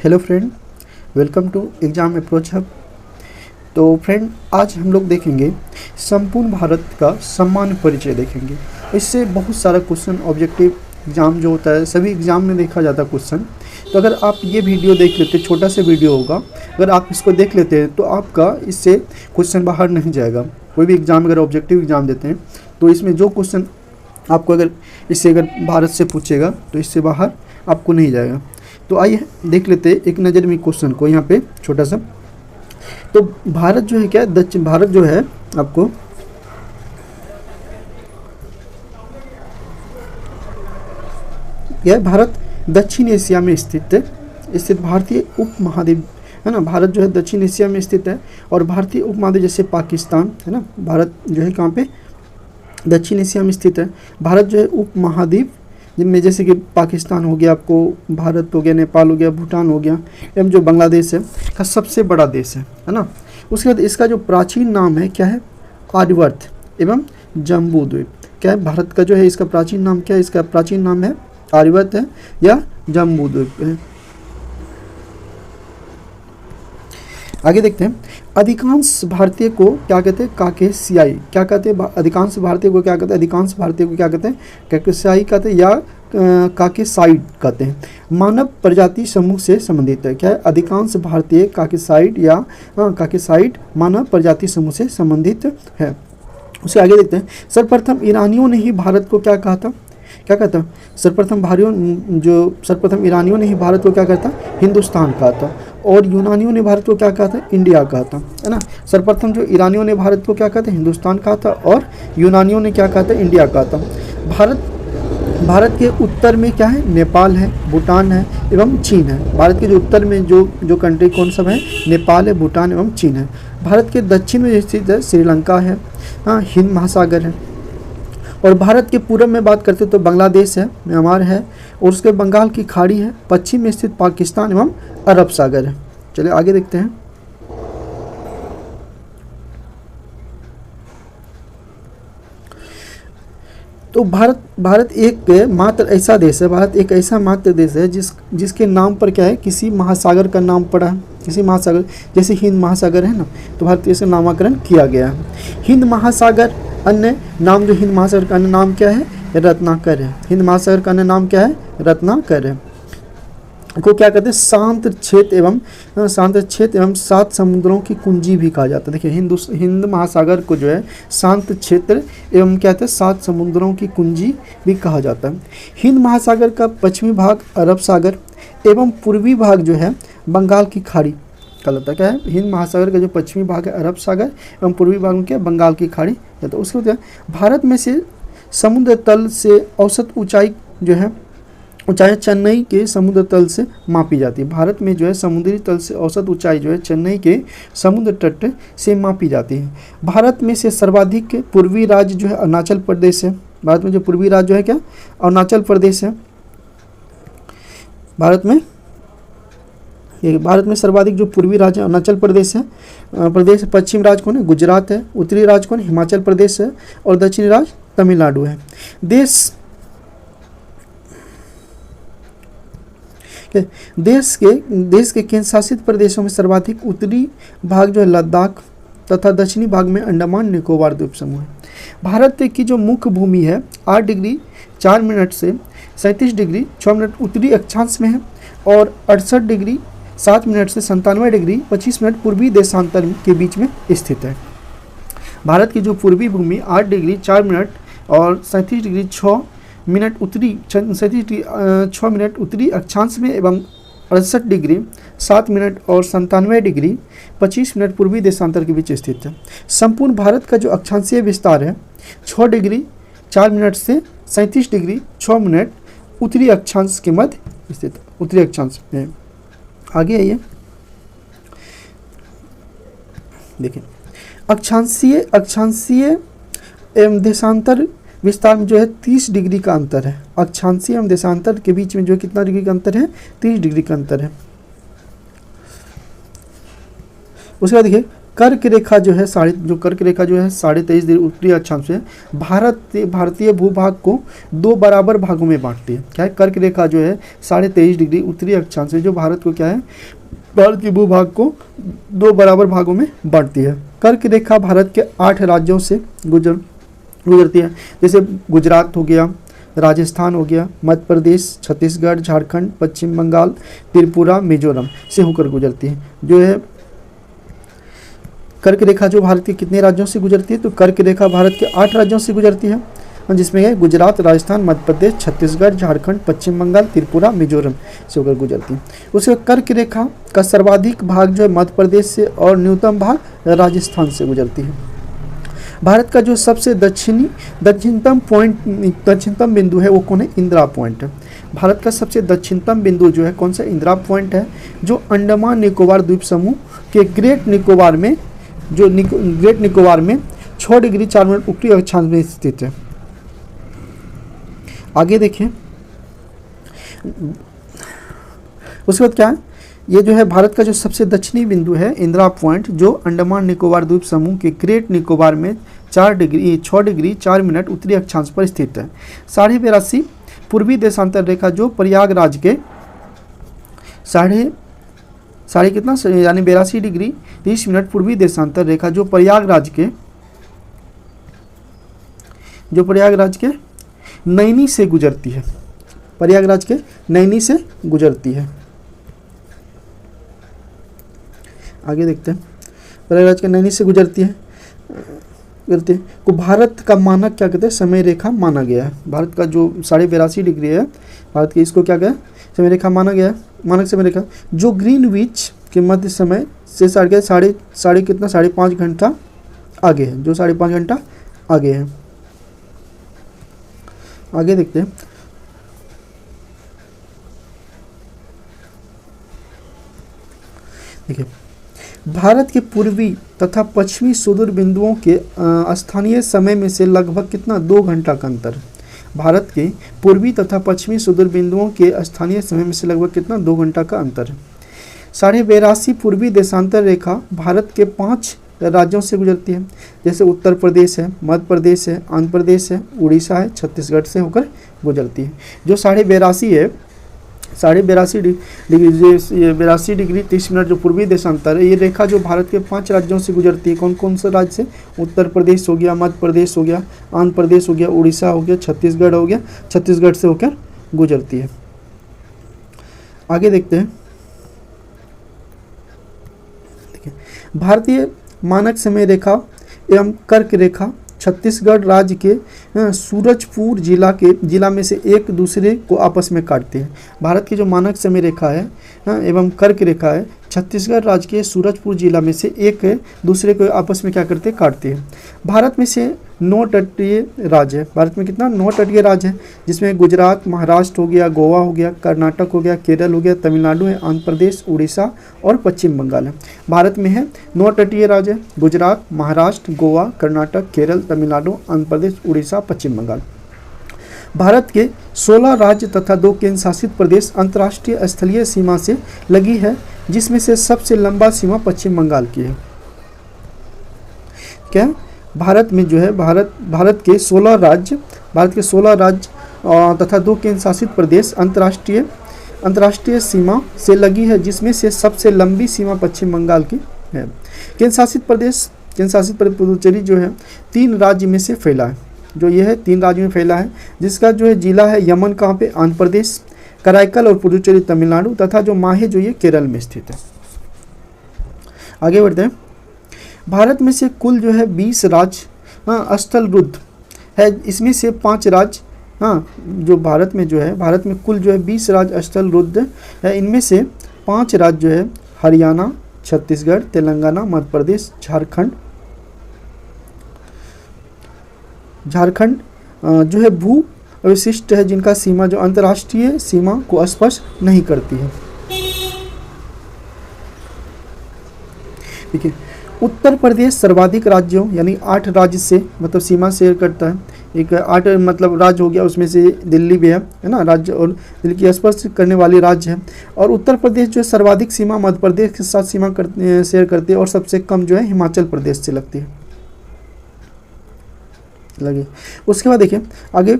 Hello friend, welcome to exam approach hub. तो friend, आज हम लोग देखेंगे संपूर्ण भारत का सामान्य परिचय देखेंगे। इससे बहुत सारा क्वेश्चन ऑब्जेक्टिव एग्ज़ाम जो होता है सभी एग्ज़ाम में देखा जाता है क्वेश्चन। तो अगर आप ये वीडियो देख लेते, छोटा सा वीडियो होगा, अगर आप इसको देख लेते हैं तो आपका इससे क्वेश्चन बाहर नहीं जाएगा। कोई भी एग्ज़ाम अगर ऑब्जेक्टिव एग्ज़ाम देते हैं तो इसमें जो क्वेश्चन आपको अगर इससे अगर भारत से पूछेगा तो इससे बाहर आपको नहीं जाएगा। तो आइए देख लेते हैं एक नज़र में क्वेश्चन को यहाँ पे छोटा सा। तो भारत जो है क्या, दक्षिण भारत जो है आपको यह भारत दक्षिण एशिया में स्थित भारतीय उपमहाद्वीप है ना। भारत जो है दक्षिण एशिया में स्थित है और भारतीय उपमहाद्वीप जैसे पाकिस्तान है ना, भारत जो है कहाँ पे दक्षिण एशिया में स्थित है। भारत जो है उपमहाद्वीप जिनमें जैसे कि पाकिस्तान हो गया, आपको भारत हो गया, नेपाल हो गया, भूटान हो गया, एवं जो बांग्लादेश है का सबसे बड़ा देश है ना। उसके बाद इसका जो प्राचीन नाम है क्या है, आर्यवर्त एवं जम्बू द्वीप। क्या है भारत का जो है इसका प्राचीन नाम क्या है, इसका प्राचीन नाम है आर्यवर्त है या जम्बू द्वीप है। आगे देखते हैं, अधिकांश भारतीय को क्या कहते हैं, काकेशियाई। क्या कहते हैं, अधिकांश भारतीय को क्या कहते हैं, अधिकांश भारतीय को क्या कहते हैं, काकेशियाई कहते हैं या काकेसाइड कहते हैं। मानव प्रजाति समूह से संबंधित है। क्या है, अधिकांश भारतीय काकेसाइड या काकेसाइड मानव प्रजाति समूह से संबंधित है। उससे आगे देखते हैं, सर्वप्रथम ईरानियों ने ही भारत को क्या कहा था, क्या कहता, सर्वप्रथम ईरानियों ने ही भारत को क्या कहता, हिंदुस्तान कहा था। और यूनानियों ने भारत को क्या कहा था, इंडिया कहा था, है ना। सर्वप्रथम जो ईरानियों ने भारत को क्या कहा था, हिंदुस्तान कहा था, और यूनानियों ने क्या कहा था, इंडिया कहा था। भारत के उत्तर में क्या है, नेपाल है, भूटान है एवं चीन है। भारत के जो उत्तर में जो कंट्री कौन सब है, नेपाल है, भूटान एवं चीन है। भारत के दक्षिण में स्थित है श्रीलंका है, हिंद महासागर है। और भारत के पूर्व में बात करते तो बांग्लादेश है, म्यांमार है, और उसके बंगाल की खाड़ी है। पश्चिम में स्थित पाकिस्तान एवं अरब सागर है। चलिए आगे देखते हैं। तो भारत एक मात्र ऐसा देश है, भारत एक ऐसा मात्र देश है जिसके नाम पर क्या है, किसी महासागर का नाम पड़ा है। किसी महासागर, जैसे हिंद महासागर है ना, तो भारत से नामकरण किया गया है। हिंद महासागर अन्य नाम, जो हिंद महासागर का अन्य नाम क्या है, रत्नाकर है। हिंद महासागर का अन्य नाम क्या है, रत्नाकर है। को क्या कहते हैं, शांत क्षेत्र एवं 7 समुद्रों की कुंजी भी कहा जाता है। देखिए हिंद महासागर को जो है शांत क्षेत्र एवं क्या कहते हैं, 7 समुद्रों की कुंजी भी कहा जाता है। हिंद महासागर का पश्चिमी भाग अरब सागर एवं पूर्वी भाग जो है बंगाल की खाड़ी कहलाता है। क्या है, हिंद महासागर का जो पश्चिमी भाग है अरब सागर एवं पूर्वी भाग में क्या बंगाल की खाड़ी। तो उसके बाद भारत में से समुद्र तल से औसत ऊंचाई जो है, ऊंचाई चेन्नई के समुद्र तल से मापी जाती है। भारत में जो है समुद्री तल से औसत ऊंचाई जो है चेन्नई के समुद्र तट से मापी जाती है। भारत में से सर्वाधिक पूर्वी राज्य जो है अरुणाचल प्रदेश है। भारत में जो पूर्वी राज्य जो है क्या, अरुणाचल प्रदेश है। भारत में सर्वाधिक जो पूर्वी राज्य अरुणाचल प्रदेश है। पश्चिम राज्य कौन है, गुजरात है। उत्तरी राज्य कौन, हिमाचल प्रदेश है। और दक्षिणी राज्य तमिलनाडु है। देश के केंद्र शासित प्रदेशों में सर्वाधिक उत्तरी भाग जो है लद्दाख तथा दक्षिणी भाग में अंडमान निकोबार द्वीप समूह है। भारत की जो मुख्य भूमि है 8 डिग्री 4 मिनट से 37 डिग्री 6 मिनट उत्तरी अक्षांश में है, और 68 डिग्री 7 मिनट से 97 डिग्री 25 मिनट पूर्वी देशांतर के बीच में स्थित है। भारत की जो पूर्वी भूमि 8 डिग्री 4 मिनट और 37 डिग्री 6 मिनट उत्तरी अक्षांश में एवं 68 डिग्री 7 मिनट और 97 डिग्री 25 मिनट पूर्वी देशांतर के बीच स्थित है। संपूर्ण भारत का जो अक्षांशीय विस्तार है 6 डिग्री 4 मिनट से 37 डिग्री 6 मिनट उत्तरी अक्षांश के मध्य स्थित, उत्तरी अक्षांश में। आगे आइए देखिए, अक्षांशीय एवं देशांतर विस्तार में जो है 30 डिग्री का अंतर है। अक्षांशीय एवं देशांतर के बीच में जो है कितना डिग्री का अंतर है, 30 डिग्री का अंतर है। उसके बाद देखिए कर्क रेखा जो है कर्क रेखा जो है 23.5 डिग्री उत्तरी अक्षांश है, भारतीय भूभाग को 2 बराबर भागों में बांटती है। क्या है? कर्क रेखा जो है 23.5 डिग्री उत्तरी अक्षांश है, जो भारत को क्या है, भारत के भूभाग को 2 बराबर भागों में बांटती है। कर्क रेखा भारत के 8 राज्यों से गुजरती है, जैसे गुजरात हो गया, राजस्थान हो गया, मध्य प्रदेश, छत्तीसगढ़, झारखंड, पश्चिम बंगाल, त्रिपुरा, मिजोरम से होकर गुजरती है। जो है कर्क रेखा जो भारत के कितने राज्यों से गुजरती है? तो कर्क रेखा भारत के 8 राज्यों से गुजरती है, जिसमें है गुजरात, राजस्थान, मध्य प्रदेश, छत्तीसगढ़, झारखंड, पश्चिम बंगाल, त्रिपुरा, मिजोरम से होकर गुजरती है। उसके कर्क रेखा का सर्वाधिक भाग जो है मध्य प्रदेश से और न्यूनतम भाग राजस्थान से गुजरती है। भारत का जो सबसे दक्षिणतम बिंदु है वो कौन है? इंदिरा पॉइंट है। भारत का सबसे दक्षिणतम बिंदु जो है कौन सा? इंदिरा पॉइंट है, जो अंडमान निकोबार द्वीप समूह के ग्रेट निकोबार में 6 डिग्री 4 मिनट उत्तरी अक्षांश में स्थित है। आगे देखें, उसके बाद क्या है, ये जो है भारत का जो सबसे दक्षिणी बिंदु है इंदिरा पॉइंट, जो अंडमान निकोबार द्वीप समूह के ग्रेट निकोबार में 6 डिग्री 4 मिनट उत्तरी अक्षांश पर स्थित है। 82.5 पूर्वी देशांतर रेखा जो प्रयागराज के साढ़े कितना यानी 82 डिग्री 30 मिनट पूर्वी देशांतर रेखा जो प्रयागराज के नैनी से गुजरती है। प्रयागराज के नैनी से गुजरती है। आगे देखते हैं, प्रयागराज के नैनी से गुजरती है को भारत का मानक क्या कहते हैं? समय रेखा माना गया है। भारत का जो 82.5 डिग्री है भारत के, इसको क्या कहते हैं? समय रेखा माना गया है, मानक समय रेखा, जो ग्रीनविच के मध्य समय से साढ़े 5.5 घंटा आगे है, जो 5.5 घंटा आगे है। आगे देखते हैं, देखिए भारत के पूर्वी तथा पश्चिमी सुदूर बिंदुओं के स्थानीय समय में से लगभग कितना? 2 घंटा का अंतर। भारत के पूर्वी तथा पश्चिमी सुदूर बिंदुओं के स्थानीय समय में से लगभग कितना? 2 घंटा का अंतर है। 82.5 पूर्वी देशांतर रेखा भारत के 5 राज्यों से गुजरती है, जैसे उत्तर प्रदेश है, मध्य प्रदेश है, आंध्र प्रदेश है, उड़ीसा है, छत्तीसगढ़ से होकर गुजरती है। जो 82.5 है, 82 डिग्री 30 मिनट जो पूर्वी देशांतर है, ये रेखा जो भारत के 5 राज्यों से गुजरती है। कौन कौन से राज्य से? उत्तर प्रदेश हो गया, मध्य प्रदेश हो गया, आंध्र प्रदेश हो गया, उड़ीसा हो गया, छत्तीसगढ़ हो गया, छत्तीसगढ़ से होकर गुजरती है। आगे देखते हैं, भारतीय मानक समय रेखा एवं कर्क रेखा छत्तीसगढ़ राज्य के सूरजपुर जिला में से एक दूसरे को आपस में काटते हैं। भारत की जो मानक समय रेखा है एवं कर्क रेखा है, छत्तीसगढ़ राज्य के सूरजपुर जिला में से एक दूसरे को आपस में क्या करते? काटते हैं। भारत में से 9 तटीय राज्य है। भारत में कितना? 9 तटीय राज्य है, जिसमें गुजरात, महाराष्ट्र हो गया, गोवा हो गया, कर्नाटक हो गया, केरल हो गया, तमिलनाडु है, आंध्र प्रदेश, उड़ीसा और पश्चिम बंगाल है। भारत में है 9 तटीय राज्य, गुजरात, महाराष्ट्र, गोवा, कर्नाटक, केरल, तमिलनाडु, आंध्र प्रदेश, उड़ीसा, पश्चिम बंगाल। भारत के 16 राज्य तथा 2 केंद्र शासित प्रदेश अंतर्राष्ट्रीय स्थलीय सीमा से लगी है, जिसमें से सबसे लंबा सीमा पश्चिम बंगाल की है। क्या? भारत में जो है भारत के 16 राज्य तथा 2 केंद्र शासित प्रदेश अंतर्राष्ट्रीय सीमा से लगी है, जिसमें से सबसे लंबी सीमा पश्चिम बंगाल की है। केंद्र शासित प्रदेश पुदुचेरी जो है 3 राज्य में से फैला है, जो ये है 3 राज्यों में फैला है, जिसका जो है जिला है यमन, कहाँ पे? आंध्र प्रदेश, कराईकल और पुदुचेरी तमिलनाडु, तथा जो माहे जो ये केरल में स्थित है। आगे बढ़ते हैं, भारत में से कुल जो है 20 राज्य स्थलरुद्ध है, इसमें से 5 राज्य जो भारत में कुल जो है 20 राज्य स्थलरुद्ध है, इनमें से 5 राज्य जो है हरियाणा, छत्तीसगढ़, तेलंगाना, मध्य प्रदेश, झारखंड जो है भू अवशिष्ट है, जिनका सीमा जो अंतर्राष्ट्रीय सीमा को स्पर्श नहीं करती है। देखिए, उत्तर प्रदेश सर्वाधिक राज्यों यानी 8 राज्य से मतलब सीमा शेयर करता है। एक 8 मतलब राज्य हो गया, उसमें से दिल्ली भी है ना राज्य, और दिल्ली की स्पर्श करने वाली राज्य है। और उत्तर प्रदेश जो है सर्वाधिक सीमा मध्य प्रदेश के साथ सीमा शेयर करती है, और सबसे कम जो है हिमाचल प्रदेश से लगती है लगे। उसके बाद देखिए आगे,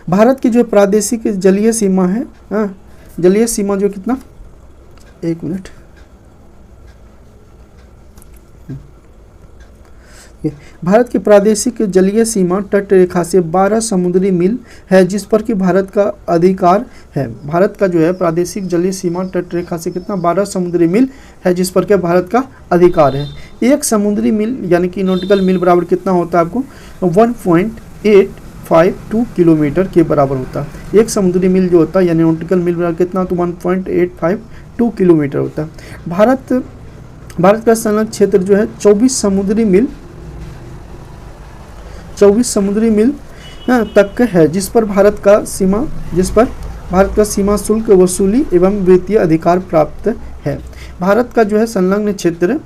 भारत की जो प्रादेशिक जलीय सीमा है, जलीय सीमा जो कितना, एक मिनट, भारत की प्रादेशिक जलीय सीमा तट रेखा से 12 समुद्री मील है, जिस पर कि भारत का अधिकार है। भारत का जो है प्रादेशिक जलीय सीमा तट रेखा से कितना, 12 समुद्री मील है, जिस पर कि भारत का अधिकार है। एक समुद्री मील यानी कि नॉटिकल मील बराबर कितना होता है आपको, 1.852 किलोमीटर के बराबर होता है। एक समुद्री मील जो होता है यानी नॉटिकल मील बराबर कितना, तो 1.852 किलोमीटर होता है। भारत का संलग्न क्षेत्र जो है 24 समुद्री मील तक है, जिस पर भारत का सीमा शुल्क वसूली एवं वित्तीय अधिकार प्राप्त है। भारत का जो है संलग्न क्षेत्र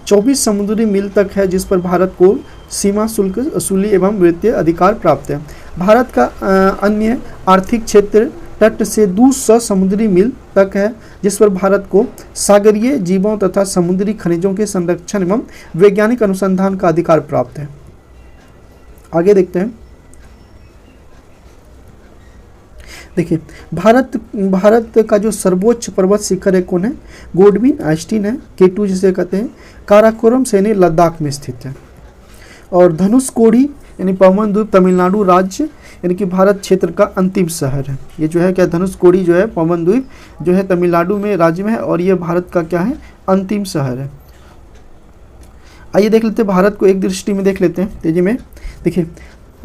24 समुद्री मील तक है, जिस पर भारत को सीमा शुल्क वसूली एवं वित्तीय अधिकार प्राप्त है। भारत का अन्य आर्थिक क्षेत्र तट से 200 समुद्री मील तक है, जिस पर भारत को सागरीय जीवों तथा समुद्री खनिजों के संरक्षण एवं वैज्ञानिक अनुसंधान का अधिकार प्राप्त है। आगे देखते हैं, देखिए भारत का जो सर्वोच्च पर्वत शिखर है कौन है, गोडविन आइस्टीन है, K2 जिसे कहते हैं, काराकोरम सैनी लद्दाख में स्थित है। और धनुषकोडी यानी पवन द्वीप तमिलनाडु राज्य यानी कि भारत क्षेत्र का अंतिम शहर है। ये जो है क्या, धनुषकोडी जो है पवन द्वीप जो है तमिलनाडु में राज्य में है, और ये भारत का क्या है, अंतिम शहर है। आइए देख लेते हैं भारत को एक दृष्टि में देख लेते हैं तेजी में। देखिए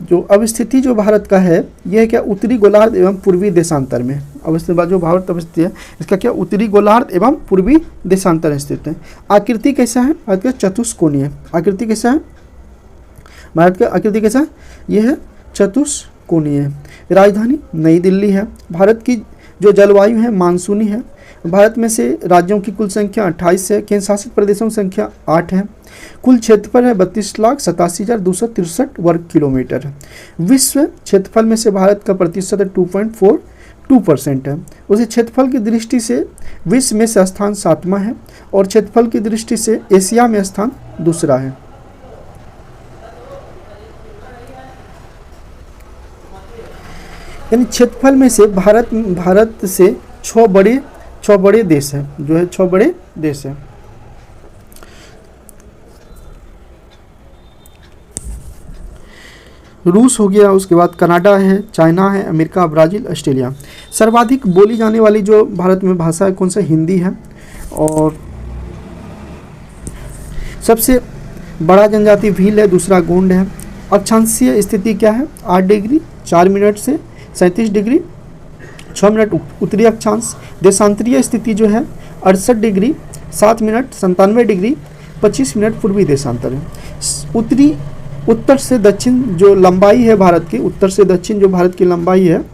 जो अवस्थिति जो भारत का है यह है क्या, उत्तरी गोलार्ध एवं पूर्वी देशांतर में अवस्थित। जो भारत अवस्थित है इसका क्या, उत्तरी गोलार्ध एवं पूर्वी देशांतर में स्थित है। आकृति कैसा है, भारत का चतुष्कोणीय आकृति कैसा है, भारत का आकृति कैसा, यह है चतुष्कोणीय। राजधानी नई दिल्ली है। भारत की जो जलवायु है मानसूनी है। भारत में से राज्यों की कुल संख्या 28 है, केंद्र शासित प्रदेशों की संख्या 8 है। कुल क्षेत्रफल है 32,87,263 वर्ग किलोमीटर है। विश्व क्षेत्रफल में से भारत का प्रतिशत 2.42% है। उसी क्षेत्रफल की दृष्टि से विश्व में से स्थान 7वां है, और क्षेत्रफल की दृष्टि से एशिया में स्थान दूसरा है। यानी क्षेत्रफल में से भारत से 6 बड़े देश हैं, जो है 6 बड़े देश हैं। रूस हो गया, उसके बाद कनाडा है, चाइना है, अमेरिका, ब्राज़ील, ऑस्ट्रेलिया। सर्वाधिक बोली जाने वाली जो भारत में भाषा है कौन सा, हिंदी है। और सबसे बड़ा जनजाति भील है, दूसरा गोंड है। अक्षांशीय स्थिति क्या है, 8 डिग्री 4 मिनट से 37 डिग्री 6 मिनट उत्तरी अक्षांश। देशांतरीय स्थिति जो है 68 डिग्री 7 मिनट 97 डिग्री 25 मिनट पूर्वी देशांतर है। उत्तर से दक्षिण जो लंबाई है भारत की, उत्तर से दक्षिण जो भारत की लंबाई है,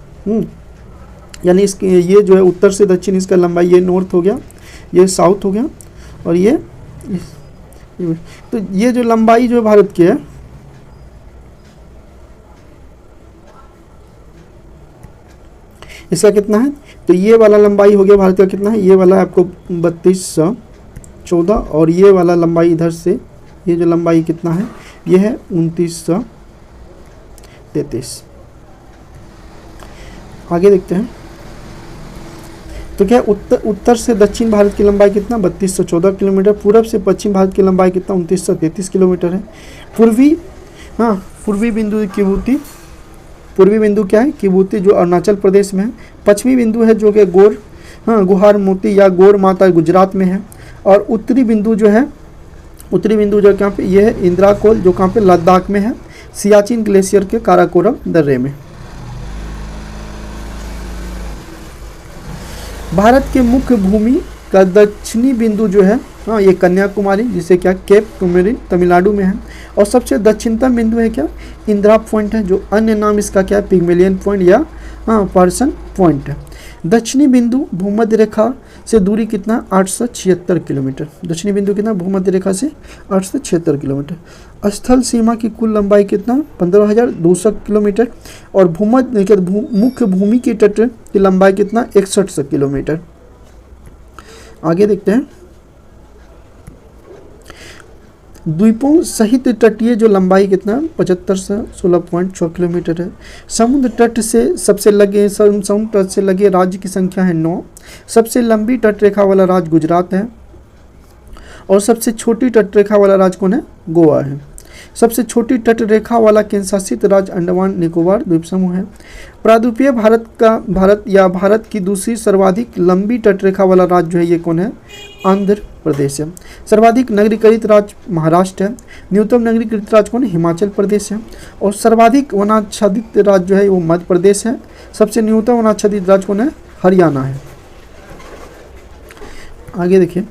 यानी इसकी ये जो है उत्तर से दक्षिण इसका लंबाई, ये नॉर्थ हो गया, ये साउथ हो गया, और ये तो ये जो लंबाई जो भारत की है, इसका कितना है, तो ये वाला लंबाई हो गया भारत का कितना है, ये वाला आपको 3214, और ये वाला लंबाई इधर से ये जो लंबाई कितना है, ये है 2933। आगे देखते हैं, तो क्या उत्तर से दक्षिण भारत की लंबाई कितना, 3214 किलोमीटर। पूरब से पश्चिम भारत की लंबाई कितना, 2933 किलोमीटर है। पूर्वी बिंदु किबूती, पूर्वी बिंदु क्या है, किबूती जो अरुणाचल प्रदेश में है। पश्चिमी बिंदु है जो कि गुहार मोती या गोर माता गुजरात में है। और उत्तरी बिंदु जो कहाँ पे, ये है इंद्राकोल जो कहाँ पे, लद्दाख में है, सियाचिन ग्लेशियर के काराकोरम दर्रे में। भारत के मुख्य भूमि का दक्षिणी बिंदु जो है ये कन्याकुमारी, जिसे क्या केप कुमारी तमिलनाडु में है। और सबसे दक्षिणतम बिंदु है क्या, इंदिरा पॉइंट है, जो अन्य नाम इसका क्या है, पिग्मेलियन पॉइंट या पर्सन पॉइंट है। दक्षिणी बिंदु भूमध्य रेखा से दूरी कितना 876 किलोमीटर। दक्षिणी बिंदु कितना भूमध्य रेखा से 876 किलोमीटर। स्थल सीमा की कुल लंबाई कितना 15,200 किलोमीटर और मुख्य भूमि के तट की लंबाई कितना 61 किलोमीटर। आगे देखते हैं, द्वीपों सहित तटीय जो लंबाई कितना 75 से 16.6 किलोमीटर है। समुद्र तट से समुद्र तट से लगे राज्य की संख्या है 9। सबसे लंबी तट रेखा वाला राज्य गुजरात है और सबसे छोटी तट रेखा वाला राज्य कौन है, गोवा है। सबसे छोटी तट रेखा वाला केंद्र शासित राज्य अंडमान निकोबार द्वीप समूह है। प्रायद्वीपीय भारत की दूसरी सर्वाधिक लंबी तट रेखा वाला राज्य जो है ये कौन है, आंध्र प्रदेश है। सर्वाधिक नगरीकृत राज्य महाराष्ट्र है। न्यूनतम नगरीकृत राज्य कौन है, हिमाचल प्रदेश है। और सर्वाधिक वनाच्छादित राज्य जो है वो मध्य प्रदेश है। सबसे न्यूनतम वनाच्छादित राज्य कौन है, हरियाणा है। आगे देखिए,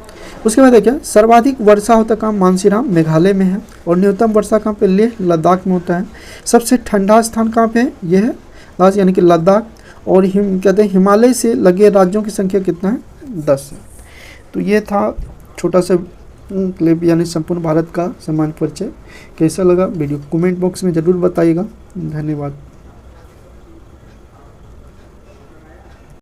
उसके बाद देखिए सर्वाधिक वर्षा होता कहाँ, मानसीराम मेघालय में है। और न्यूनतम वर्षा कहाँ पे, लेह लद्दाख में होता है। सबसे ठंडा स्थान कहाँ पे है, यह है यानी कि लद्दाख। और कहते हैं हिमालय से लगे राज्यों की संख्या कितना है, 10 है। तो ये था छोटा सा क्लिप यानी संपूर्ण भारत का सामान्य परिचय। कैसा लगा वीडियो कमेंट बॉक्स में ज़रूर बताइएगा। धन्यवाद।